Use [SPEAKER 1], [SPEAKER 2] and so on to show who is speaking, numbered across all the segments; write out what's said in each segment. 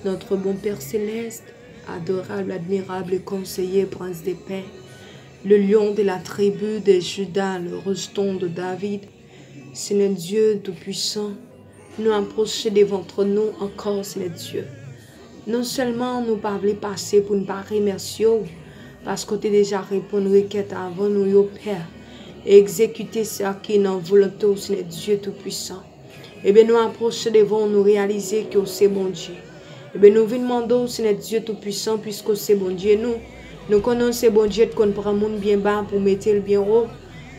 [SPEAKER 1] notre bon Père Céleste, adorable, admirable et conseiller, prince des paix, le lion de la tribu de Judas, le rejeton de David, Seigneur Dieu Tout-Puissant, nous approcher devant nous encore, Seigneur Dieu. Non seulement nous parler passer pour nous pas remercier, parce que tu as déjà répondu à requête avant nous, Père, et exécuter ce qui est dans volonté, Seigneur Dieu Tout-Puissant. Et bien nous approcher devant nous réaliser que c'est bon Dieu. Et bien nous venons demander, Seigneur Dieu Tout-Puissant, puisque c'est bon Dieu, nous connaissons bon Dieu qu'on prend le monde bien bas pour mettre le bien haut.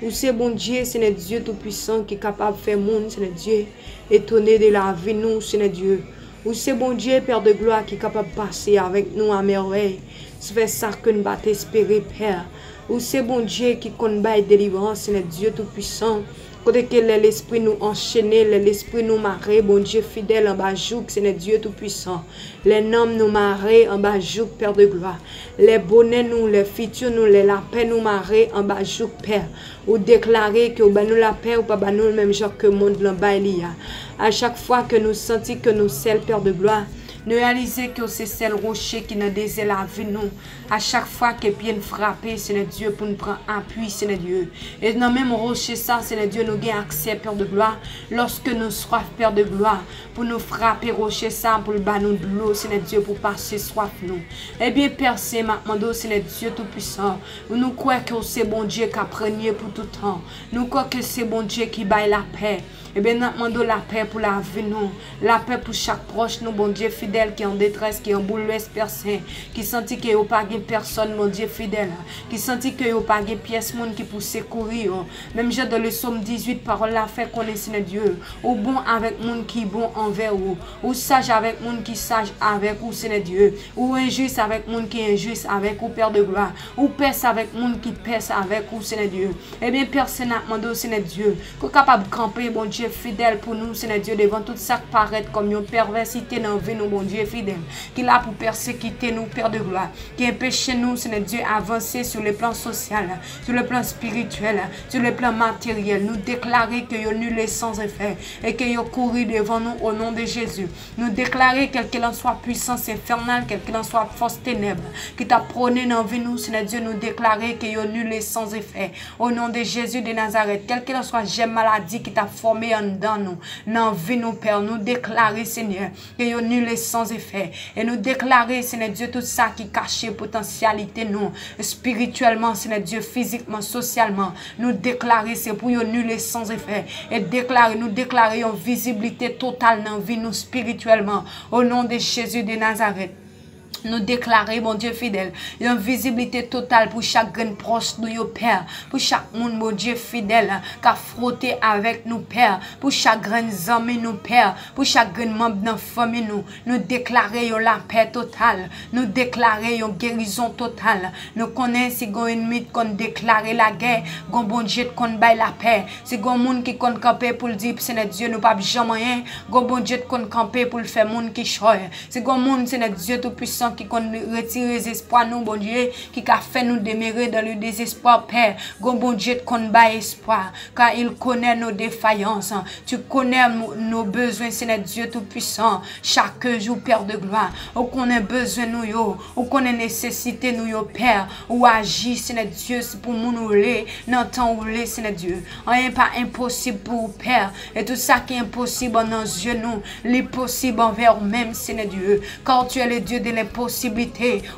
[SPEAKER 1] Ou c'est bon Dieu, Seigneur Dieu Tout-Puissant, qui est capable de faire le monde, Seigneur Dieu, étonné de la vie, nous, Seigneur Dieu. Ou c'est bon Dieu, Père de gloire, qui est capable de passer avec nous à merveille. C'est ça que nous battons espérer, Père. Ou c'est bon Dieu qui combat délivrance, Seigneur Dieu Tout-Puissant. Côté que l'esprit nous enchaîne, l'esprit nous marre, bon Dieu fidèle en bas joug, Seigneur Dieu Tout-Puissant. Les noms nous marre en bas joug, Père de gloire. Les bonnets nous, les futurs nous, les lapins nous marre en bas joug, Père. Ou déclarer que nous la paix ou pas nous le même genre que le monde là-bas il y a. À chaque fois que nous sentons que nous sommes, Père de gloire, nous réalisons que c'est celle rocher qui nous désire la vie nous. À chaque fois que pied nous frappe, Seigneur Dieu, pour nous prendre appui, Seigneur Dieu. Et dans même rocher ça, Seigneur Dieu, nous avons accès, Père de gloire. Lorsque nous soif, Père de gloire, pour nous frapper rocher ça, pour le ballon de l'eau, Seigneur Dieu, pour passer soif nous. Eh bien, Père, c'est maintenant, Seigneur Dieu Tout-Puissant. Nous croyons que c'est bon Dieu qui a prégné pour tout temps. Nous croyons que c'est bon Dieu qui baille la paix. Eh bien, nous demandons la paix pour la vie, nous. La paix pour chaque proche, nous, bon Dieu fidèle, qui est en détresse, qui est en bouleversé, personne, qui sentit qu'il n'y a pas de personne, mon Dieu fidèle, qui sentit qu'il n'y a pas de pièce, monde qui peut secourir. Même j'ai dans le psaume 18, parole la fait connaître Dieu. Ou bon avec monde qui est bon envers vous. Ou sage avec monde qui sage avec vous, Seigneur Dieu. Ou injuste avec monde qui est injuste avec vous, Père de gloire. Ou pèse avec monde qui pèse avec vous, Seigneur Dieu. Eh bien, personne n'a demandé au Seigneur Dieu, qu'on est capable de camper, bon Dieu fidèle pour nous, Seigneur Dieu, devant tout ça qui paraît comme une perversité dans la vie, nous, bon Dieu fidèle, qui est là pour persécuter nous, Père de gloire, qui empêche nous, Seigneur Dieu, avancer sur le plan social, sur le plan spirituel, sur le plan matériel. Nous déclarer que nous nul et sans effet et que nous couru devant nous au nom de Jésus. Nous déclarer quelle qu'elle en soit puissance infernale, quelle qu'elle en soit force ténèbres, qui t'a prôné dans la vie, nous, Seigneur Dieu, nous déclarer que nous nul et sans effet au nom de Jésus de Nazareth, quelle qu'elle en soit j'aime maladie qui t'a formé en dedans nous, dans la vie, nous, Père, nous déclarer, Seigneur, que nous nul et sans effet. Et nous déclarer, Seigneur Dieu, tout ça qui cache potentialité, nous, spirituellement, Seigneur Dieu, physiquement, socialement, nous déclarer, c'est pour nous nul et sans effet. Et déclarer, nous déclarer une visibilité totale dans la vie, nous, spirituellement, au nom de Jésus de Nazareth. Nous déclarer, mon Dieu fidèle, une visibilité totale pour chaque grain proche de nous, Père, pour chaque monde, mon Dieu fidèle, qui a frotté avec nous, Père, pour chaque grain ami, nous, Père, pour chaque grain membre de notre famille, nous déclarer la paix totale, nous déclarer une guérison totale, nous connaissons si un ennemi qu'on déclare la guerre, un bon Dieu qu'on baille la paix, si un monde qui qu'on camper pour le dire, Seigneur Dieu, nous pas jamais rien, un bon Dieu qu'on camper pour le faire monde qui choye, si un monde, Seigneur Dieu tout-puissant, qui retire les espoirs, nous, bon Dieu, qui a fait nous demeurer dans le désespoir, Père. Bon Dieu, qu'on bat espoir, car il connaît nos défaillances. Tu connais nos besoins, Seigneur Dieu Tout-Puissant. Chaque jour, Père de gloire, où qu'on a besoin, nous, où qu'on a nécessité, nous, Père, ou agir, Seigneur Dieu, pour nous, dans le temps où Seigneur Dieu. Rien pas impossible pour Père. Et tout ça qui est impossible dans nos yeux, nous, l'impossible envers nous-mêmes, Seigneur Dieu. Car tu es le Dieu de l'impossibilité,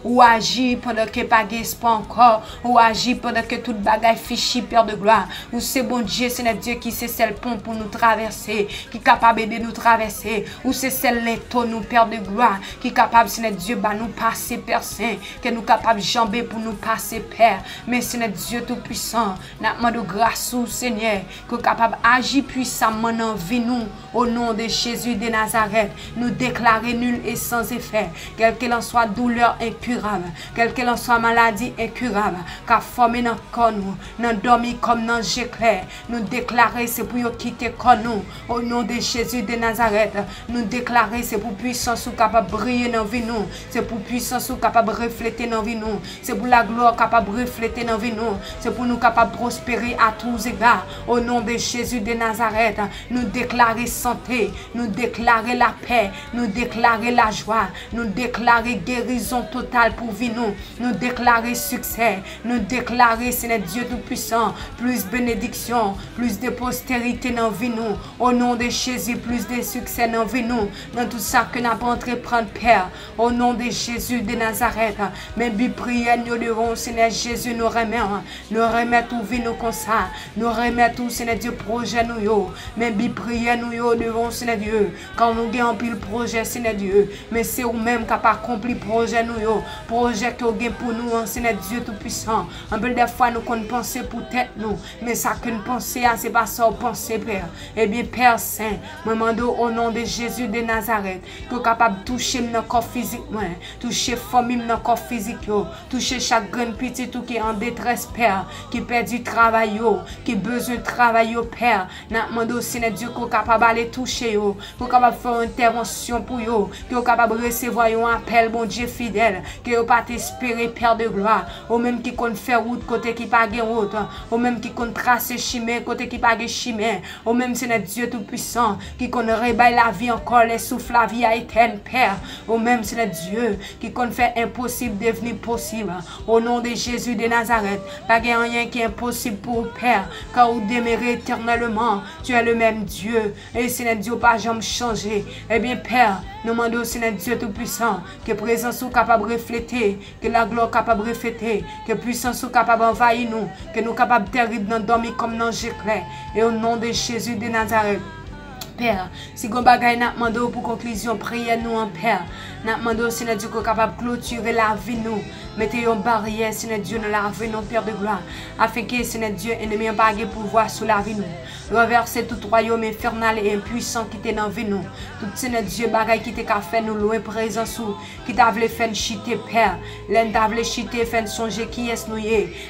[SPEAKER 1] ou agir pendant que pas d'espoir encore, ou agir pendant que toute bagaille fichue, Père de gloire. Ou c'est bon Dieu, Seigneur Dieu, qui c'est celle pont pour nous traverser, qui est capable de nous traverser. Ou c'est celle l'étau, nous, Père de gloire, qui est capable, Seigneur Dieu, bah nous passer, Père Saint, que nous capables de jamber pour nous passer, Père. Mais Seigneur Dieu Tout-Puissant, nous demandons grâce au Seigneur, que nous capable d'agir puissamment dans vie nous, au nom de Jésus de Nazareth. Nous déclarer nul et sans effet, quel qu'il en en soit douleur incurable, quelle qu'elle en soit maladie incurable, qu'a formé dans le corps nous, dans dormi comme dans j'éclair, nous déclarer c'est pour nous quitter corps nous, au nom de Jésus de Nazareth, nous déclarer c'est pour puissance ou capable de briller dans vie nous, c'est pour puissance ou capable de refléter dans vie nous, c'est pour la gloire capable de refléter dans vie nous, c'est pour nous capable de prospérer à tous égards, au nom de Jésus de Nazareth, nous déclarer santé, nous déclarer la paix, nous déclarer la joie, nous déclarer guérison totale pour vie nous déclarer succès, nous déclarer Seigneur Dieu Tout-Puissant, plus bénédiction, plus de postérité dans vie nous, au nom de Jésus, plus de succès dans vie nous, dans tout ça que nous avons entreprendre Père, au nom de Jésus de Nazareth, mais bi prière nous devons Seigneur Jésus nous remettre tout vie nous comme ça, nous remettre tout Seigneur Dieu projet nous yo, mais bi prière nous yo devons Seigneur Dieu, quand nous gagnons pile projet Seigneur Dieu, mais c'est ou même qui a accompli projet nous yo, projet que gain pour nous Seigneur Dieu Tout-Puissant. Un peu des fois nous qu'on penser pour tête nous, mais ça que nous penser c'est pas ça penser Père. Eh bien Père Saint, me demande au nom de Jésus de Nazareth, que capable de toucher mon corps physique moi, toucher famille mon corps physique yo, toucher chaque grande petite qui est en détresse Père, qui perd du travail yo, qui besoin de travail yo Père. N'a demande au Seigneur Dieu qu'on capable aller toucher yo, qu'on capable faire une intervention pour yo, qu'on capable recevoir un appel bon Dieu fidèle, que yo pas t'espérer Père de gloire, ou même qui compte faire route côté qui pas gain route, ou même qui compte tracer chemin côté qui pas gain chemin, ou même c'est notre Dieu Tout-Puissant qui compte réveiller la vie encore, les souffle la vie à éternelle Père, ou même c'est notre Dieu qui compte faire impossible devenir possible, au nom de Jésus de Nazareth, pas gain rien qui est impossible pour Père, car vous demeurez éternellement, tu es le même Dieu, et c'est notre Dieu pas jamais changé. Eh bien Père, nous demandons c'est notre Dieu Tout-Puissant, que présence soit capable de refléter, que la gloire capable de refléter, que puissance soit capable d'envahir nous, que nous capables de terrible dans dormir comme dans j'éclair, et au nom de Jésus de Nazareth. Père, si vous avez demandé pour conclusion, priez nous en Père. Nous demandons, Seigneur Dieu, qu'on est capable de clôturer la vie nous. Mettez une barrière, Seigneur Dieu, dans la vie, non Père de gloire. Afin que, Seigneur Dieu, ennemi n'a pas de pouvoir sur la vie nous. Renverser tout royaume infernal et impuissant qui était dans la vie nous. Tout, Seigneur Dieu, bagaille qui t'a fait nous loin présent sous, qui t'a voulu faire chiter, Père. L'un t'a voulu chiter, faire songer qui est nous.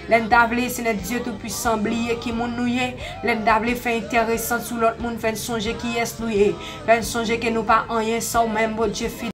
[SPEAKER 1] L'un t'a voulu, Seigneur Dieu, tout puissant, oublier qui moun nous. L'un t'a voulu faire intéressant sur l'autre monde, faire songer qui est nous. Faire songer que nous pas rien sans même, bon Dieu fidèle.